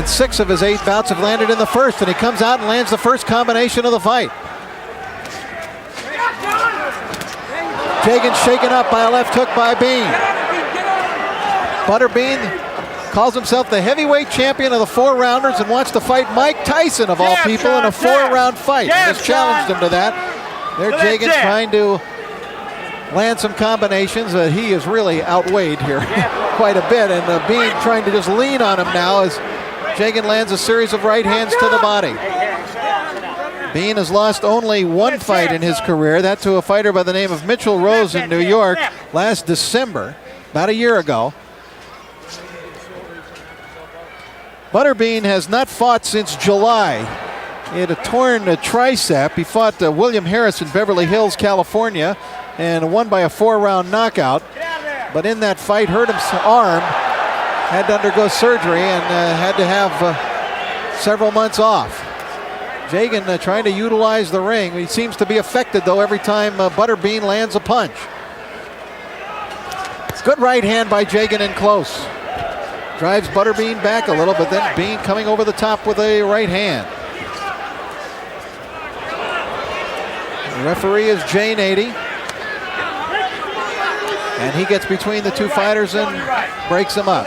And 6 of his 8 bouts have landed in the first, and he comes out and lands the first combination of the fight. Jagen shaken up by a left hook by Bean. Butterbean calls himself the heavyweight champion of the 4-rounders and wants to fight Mike Tyson, of all people, in a 4-round fight. Just challenged him to that. There, Jagen trying to land some combinations. He is really outweighed here quite a bit, and Bean trying to just lean on him now as Jagen lands a series of right hands to the body. Bean has lost only 1 fight in his career, that to a fighter by the name of Mitchell Rose in New York last December, about a year ago. Butterbean has not fought since July. He had a torn tricep. He fought William Harris in Beverly Hills, California, and won by a 4-round knockout. But in that fight, hurt his arm, had to undergo surgery, and had to have several months off. Jagen trying to utilize the ring. He seems to be affected, though, every time Butterbean lands a punch. Good right hand by Jagen in close. Drives Butterbean back a little, but then Bean coming over the top with a right hand. The referee is Jagen, and he gets between the two fighters and breaks them up.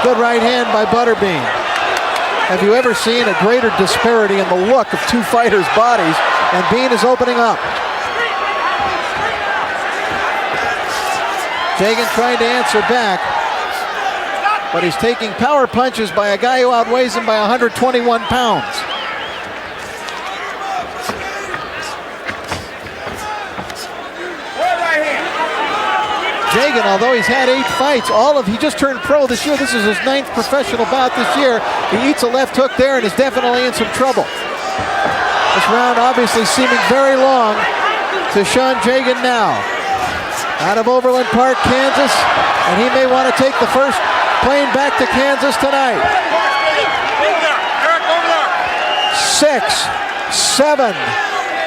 Good right hand by Butterbean. Have you ever seen a greater disparity in the look of two fighters' bodies? And Bean is opening up. Jagen trying to answer back, but he's taking power punches by a guy who outweighs him by 121 pounds. Jagen, although he's had 8 fights, he just turned pro this year. This is his 9th professional bout this year. He eats a left hook there and is definitely in some trouble. This round obviously seeming very long to Sean Jagen now. Out of Overland Park, Kansas, and he may want to take the first plane back to Kansas tonight. 6, 7,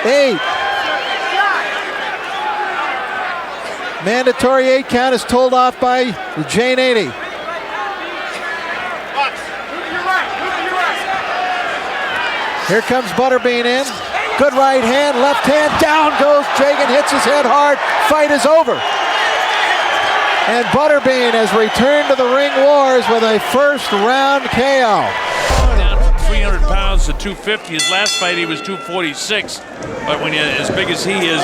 8. Mandatory 8 count is told off by Jagen. Here comes Butterbean in. Good right hand, left hand, down goes Jagen, hits his head hard. Fight is over. And Butterbean has returned to the ring wars with a first round KO. Down from 300 pounds to 250. His last fight he was 246. But when you're as big as he is,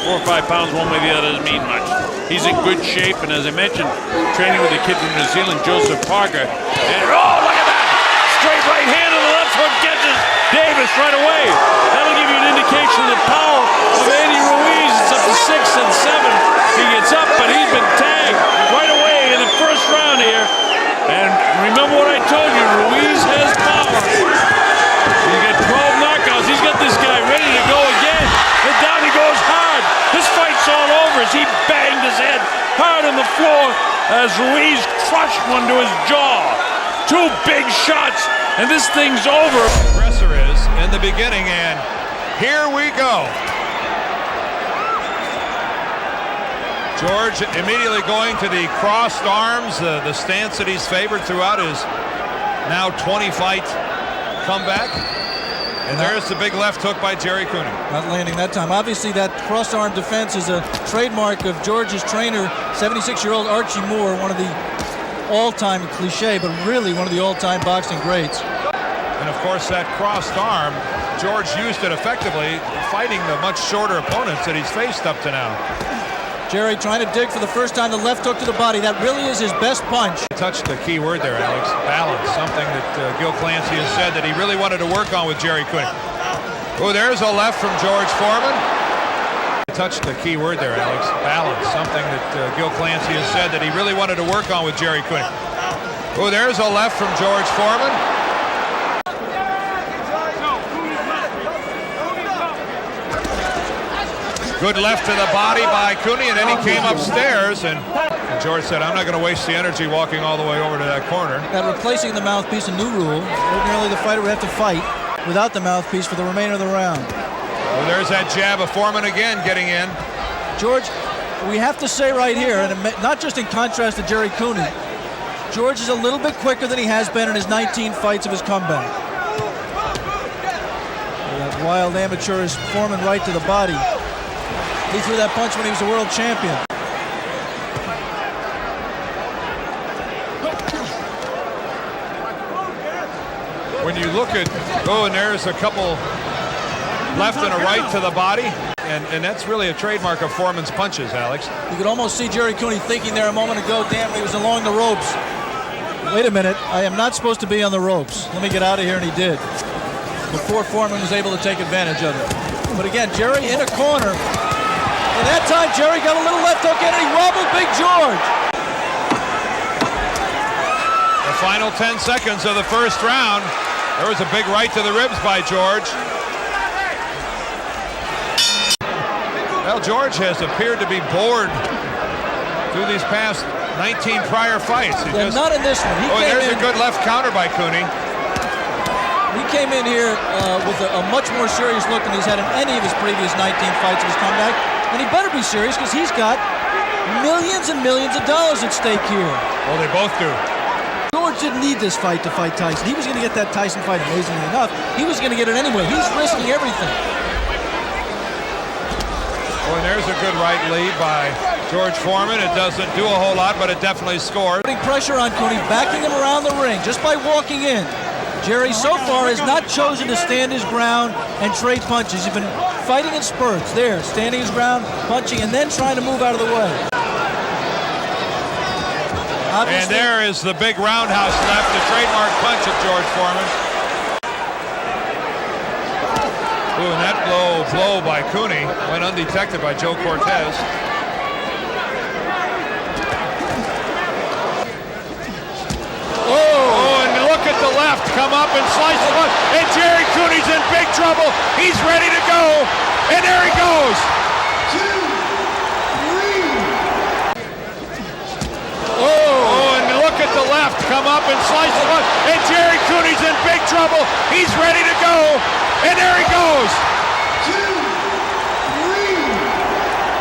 4 or 5 pounds one way or the other doesn't mean much. He's in good shape, and as I mentioned, training with a kid from New Zealand, Joseph Parker. And oh, look at that! Straight right hand on the left hook catches Davis right away. That'll give you an indication of the power of Andy Ruiz. It's up to 6 and 7. He gets up, but he's been tagged right away in the first round here. And remember what I told you, Ruiz has power. You get 12 knockouts. He's got this guy ready to go again. And down he goes hard. This fight's all over as he banged his head hard on the floor as Ruiz crushed one to his jaw. 2 big shots, and this thing's over. The aggressor is in the beginning, and here we go. George immediately going to the crossed arms, the stance that he's favored throughout his now 20-fight comeback. And there's the big left hook by Jerry Cooney. Not landing that time. Obviously, that cross-arm defense is a trademark of George's trainer, 76-year-old Archie Moore, one of the all-time cliche, but really one of the all-time boxing greats. And of course, that crossed arm, George used it effectively, fighting the much shorter opponents that he's faced up to now. Jerry trying to dig for the first time, the left hook to the body. That really is his best punch. Touched the key word there, Alex. Balance, something that Gil Clancy has said that he really wanted to work on with Jerry Cooney. Oh, there's a left from George Foreman. Touched the key word there, Alex. Balance, something that Gil Clancy has said that he really wanted to work on with Jerry Cooney. Oh, there's a left from George Foreman. Good left to the body by Cooney, and then he came upstairs, and George said, I'm not going to waste the energy walking all the way over to that corner. That replacing the mouthpiece, a new rule. Ordinarily, the fighter would have to fight without the mouthpiece for the remainder of the round. Well, there's that jab of Foreman again getting in. George we have to say right here, and not just in contrast to Jerry Cooney, George is a little bit quicker than he has been in his 19 fights of his comeback. That wild amateurist Foreman right to the body. He threw that punch when he was a world champion. When you look at, and there's a couple left and a right to the body, and that's really a trademark of Foreman's punches, Alex. You could almost see Jerry Cooney thinking there a moment ago, damn, he was along the ropes. Wait a minute, I am not supposed to be on the ropes. Let me get out of here, and he did. Before Foreman was able to take advantage of it. But again, Jerry in a corner. And that time, Jerry got a little left hook in, and he wobbled Big George. The final 10 seconds of the first round. There was a big right to the ribs by George. Well, George has appeared to be bored through these past 19 prior fights. Not in this one. There's a good left counter by Cooney. He came in here with a much more serious look than he's had in any of his previous 19 fights of his comeback. And he better be serious because he's got millions and millions of dollars at stake here. Well, they both do. George didn't need this fight to fight Tyson. He was going to get that Tyson fight, amazingly enough. He was going to get it anyway. He's risking everything. And there's a good right lead by George Foreman. It doesn't do a whole lot, but it definitely scores. Putting pressure on Cooney, backing him around the ring just by walking in. Jerry so far has not chosen to stand his ground and trade punches. He's been fighting in spurts. There, standing his ground, punching, and then trying to move out of the way. And there is the big roundhouse left, the trademark punch of George Foreman. Ooh, and that blow by Cooney went undetected by Joe Cortez. And look at the left, come up and slice the one. And Jerry Cooney's in big trouble. He's ready to go. And there he goes. 2, 3. And look at the left, come up and slice the one. And Jerry Cooney's in big trouble. He's ready to go. And there he goes. 2, 3,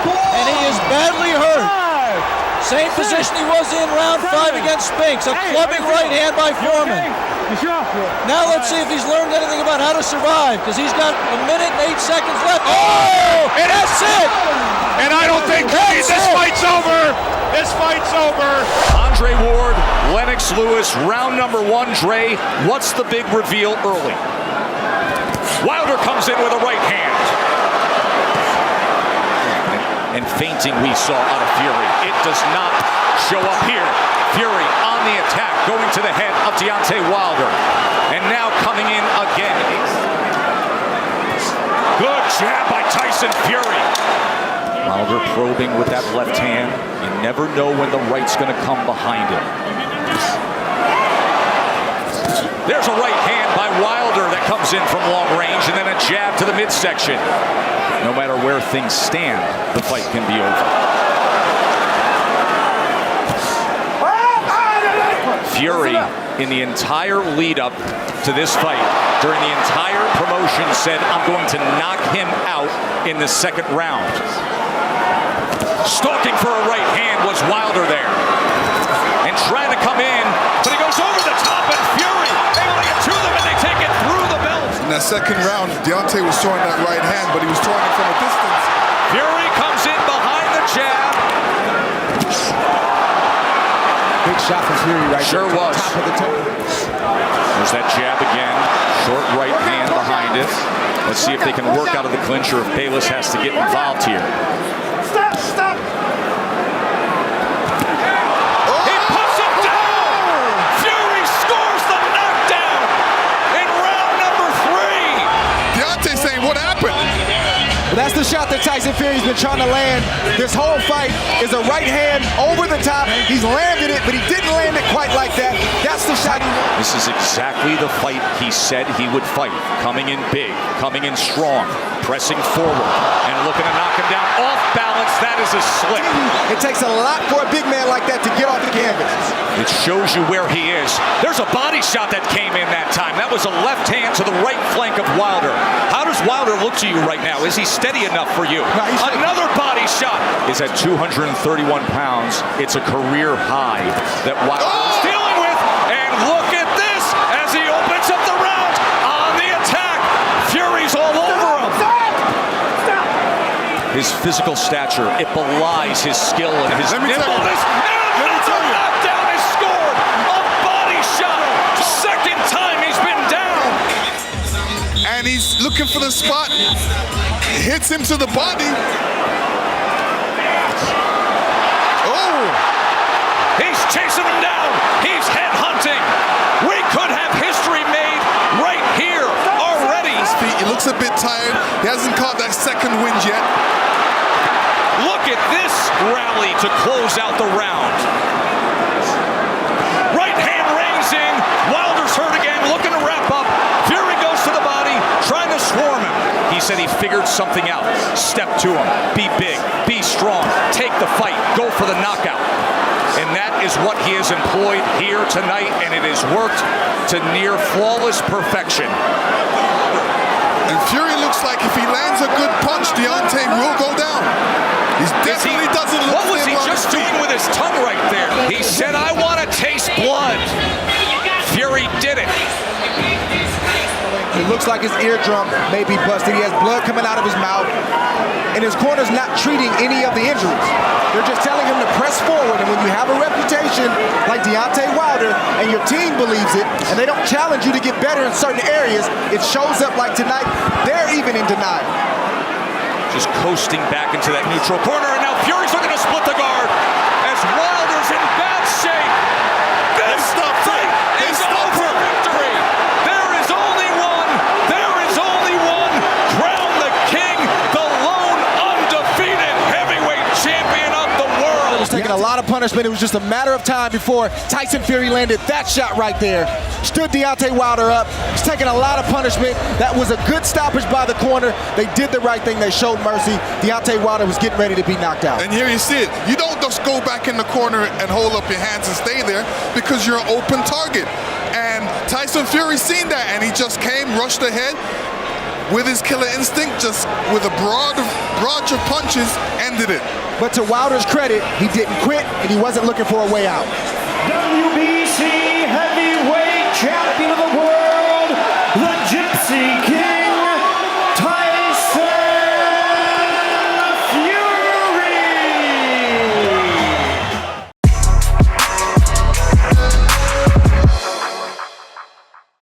4. And he is badly hurt. Same position he was in round 5 against Spinks. A clubbing right hand by Foreman. Now let's see if he's learned anything about how to survive, because he's got a minute and 8 seconds left. And that's it. And I don't think this fight's over. This fight's over. Andre Ward, Lennox Lewis, round number 1. Dre, what's the big reveal early? Wilder comes in with a right hand. And feinting we saw out of Fury. It does not show up here. Fury on the attack, going to the head of Deontay Wilder. And now coming in again. Good jab by Tyson Fury. Wilder probing with that left hand. You never know when the right's going to come behind it. There's a right hand by Wilder that comes in from long range, and then a jab to the midsection. No matter where things stand, the fight can be over. Fury, in the entire lead up to this fight, during the entire promotion, said, I'm going to knock him out in the second round. Stalking for a right hand was Wilder there. And trying to come in, but he goes over the top, and Fury able to get to them, and they take it through the belt. In that second round, Deontay was throwing that right hand, but he was throwing it from a distance. Fury comes in behind the jab. Big shot from Fury right Sure there. was. Top of the toe. There's that jab again. Short right hand behind it. Let's see if they can work out of the clinch or if Bayless has to get involved here. Stop! He puts him down! Fury scores the knockdown in round number 3. Deontay saying, what happened? Well, that's the shot that Tyson Fury's been trying to land. This whole fight is a right hand over the top. He's landed it, but he didn't land it quite like that. That's the shot. This is exactly the fight he said he would fight. Coming in big, coming in strong. pressing forward and looking to knock him down off balance. That is a slip. It takes a lot for a big man like that to get off the canvas. It shows you where he is. There's a body shot that came in that time. That was a left hand to the right flank of Wilder. How does Wilder look to you right now? Is he steady enough for you? No, another body shot is at 231 pounds. It's a career high that Wilder is dealing with. And look at this as he opens up the round on the attack. Fury's all over him. His physical stature, it belies his skill and his nimbleness. Knockdown is scored. A body shot. Second time he's been down. And he's looking for the spot. Hits him to the body. Oh! He's chasing him down. He's headhunting. We could have history made right here already. His feet, he looks a bit tired. He hasn't caught that second wind yet. Look at this rally to close out the round. Right hand reins in. Wilder's hurt again, looking to wrap up. Fury goes to the body, trying to swarm him. He said he figured something out. Step to him. Be big. Be strong. Take the fight. Go for the knockout. And that is what he has employed here tonight, and it has worked to near flawless perfection. And Fury looks like if he lands a good punch, Deontay will go down. He definitely doesn't look. What was he just doing with his tongue right there? He said, "I want to taste blood." Fury did it. It looks like his eardrum may be busted. He has blood coming out of his mouth. And his corner's not treating any of the injuries. They're just telling him to press forward. And when you have a reputation like Deontay Wilder and your team believes it, and they don't challenge you to get better in certain areas, it shows up like tonight. They're even in denial. Just coasting back into that neutral corner. And now Fury's looking to split the guard as Wilder's in bad shape. This fight is over. Victory. There is only one. There is only one. Crown the king, the lone undefeated heavyweight champion of the world. He was taking a lot of punishment. It was just a matter of time before Tyson Fury landed that shot right there. Stood Deontay Wilder up. He's taking a lot of punishment. That was a good stoppage by the corner. They did the right thing. They showed mercy. Deontay Wilder was getting ready to be knocked out. And here you see it. You don't just go back in the corner and hold up your hands and stay there because you're an open target. And Tyson Fury seen that, and he just came, rushed ahead with his killer instinct, just with a barrage of punches, ended it. But to Wilder's credit, he didn't quit, and he wasn't looking for a way out. WBC heavyweight champion of the world.